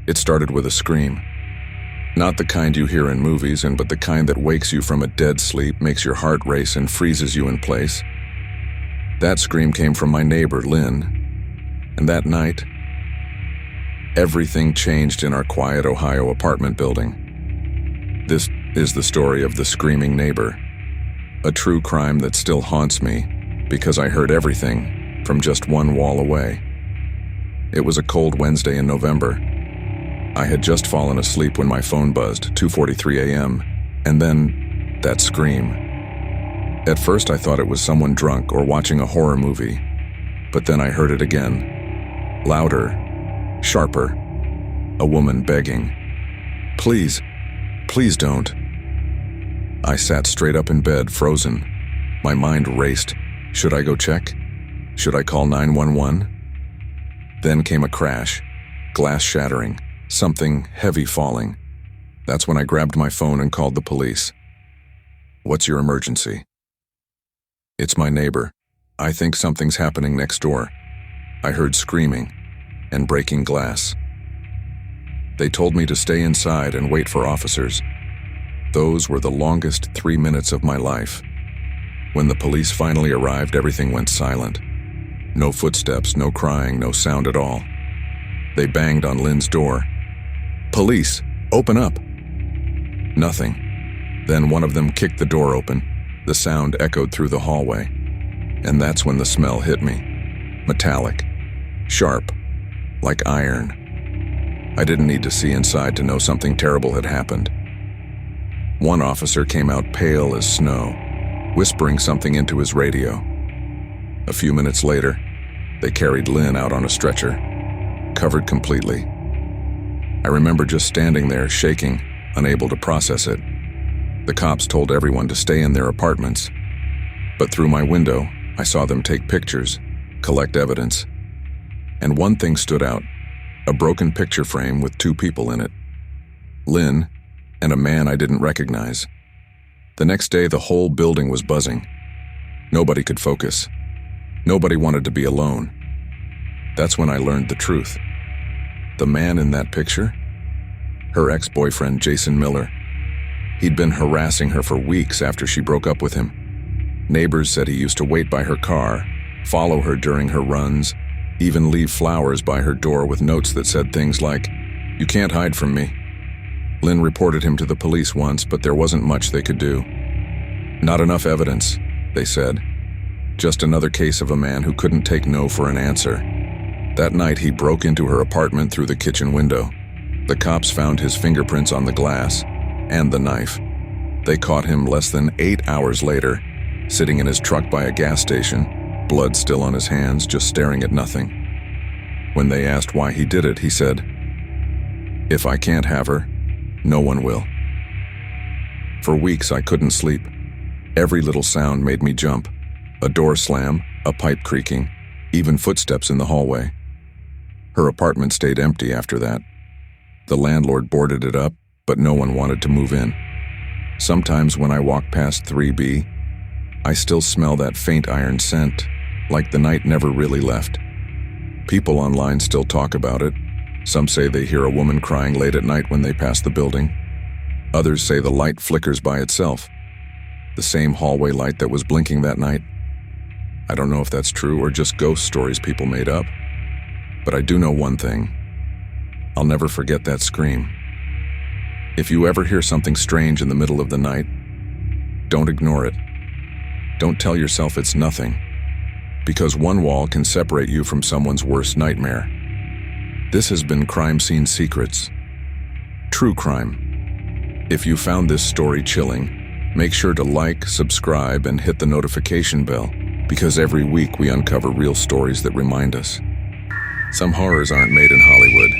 It started with a scream. Not the kind you hear in movies, but the kind that wakes you from a dead sleep, makes your heart race, and freezes you in place. That scream came from my neighbor, Lynn. And that night, everything changed in our quiet Ohio apartment building. This is the story of the screaming neighbor, a true crime that still haunts me because I heard everything from just one wall away. It was a cold Wednesday in November. I had just fallen asleep when my phone buzzed, 2:43 a.m., and then that scream. At first I thought it was someone drunk or watching a horror movie, but then I heard it again. Louder, sharper, a woman begging, "Please, please don't." I sat straight up in bed, frozen. My mind raced. Should I go check? Should I call 911? Then came a crash, glass shattering, something heavy falling. That's when I grabbed my phone and called the police. "What's your emergency?" "It's my neighbor. I think something's happening next door." I heard screaming and breaking glass. They told me to stay inside and wait for officers. Those were the longest 3 minutes of my life. When the police finally arrived, everything went silent. No footsteps, no crying, no sound at all. They banged on Lynn's door. "Police, open up!" Nothing. Then one of them kicked the door open. The sound echoed through the hallway. And that's when the smell hit me. Metallic. Sharp. Like iron. I didn't need to see inside to know something terrible had happened. One officer came out pale as snow, whispering something into his radio. A few minutes later, they carried Lynn out on a stretcher, covered completely. I remember just standing there, shaking, unable to process it. The cops told everyone to stay in their apartments, but through my window, I saw them take pictures, collect evidence. And one thing stood out, a broken picture frame with 2 people in it. Lynn and a man I didn't recognize. The next day, the whole building was buzzing. Nobody could focus. Nobody wanted to be alone. That's when I learned the truth. The man in that picture? Her ex-boyfriend, Jason Miller. He'd been harassing her for weeks after she broke up with him. Neighbors said he used to wait by her car, follow her during her runs, even leave flowers by her door with notes that said things like, "You can't hide from me." Lynn reported him to the police once, but there wasn't much they could do. "Not enough evidence," they said. Just another case of a man who couldn't take no for an answer. That night he broke into her apartment through the kitchen window. The cops found his fingerprints on the glass and the knife. They caught him less than 8 hours later, sitting in his truck by a gas station, blood still on his hands, just staring at nothing. When they asked why he did it, he said, "If I can't have her, no one will." For weeks I couldn't sleep. Every little sound made me jump. A door slam, a pipe creaking, even footsteps in the hallway. Her apartment stayed empty after that. The landlord boarded it up, but no one wanted to move in. Sometimes when I walk past 3B, I still smell that faint iron scent, like the night never really left. People online still talk about it. Some say they hear a woman crying late at night when they pass the building. Others say the light flickers by itself. The same hallway light that was blinking that night. I don't know if that's true or just ghost stories people made up. But I do know one thing. I'll never forget that scream. If you ever hear something strange in the middle of the night, don't ignore it. Don't tell yourself it's nothing, because one wall can separate you from someone's worst nightmare. This has been Crime Scene Secrets. True crime. If you found this story chilling, make sure to like, subscribe, and hit the notification bell, because every week we uncover real stories that remind us. Some horrors aren't made in Hollywood.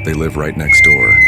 They live right next door.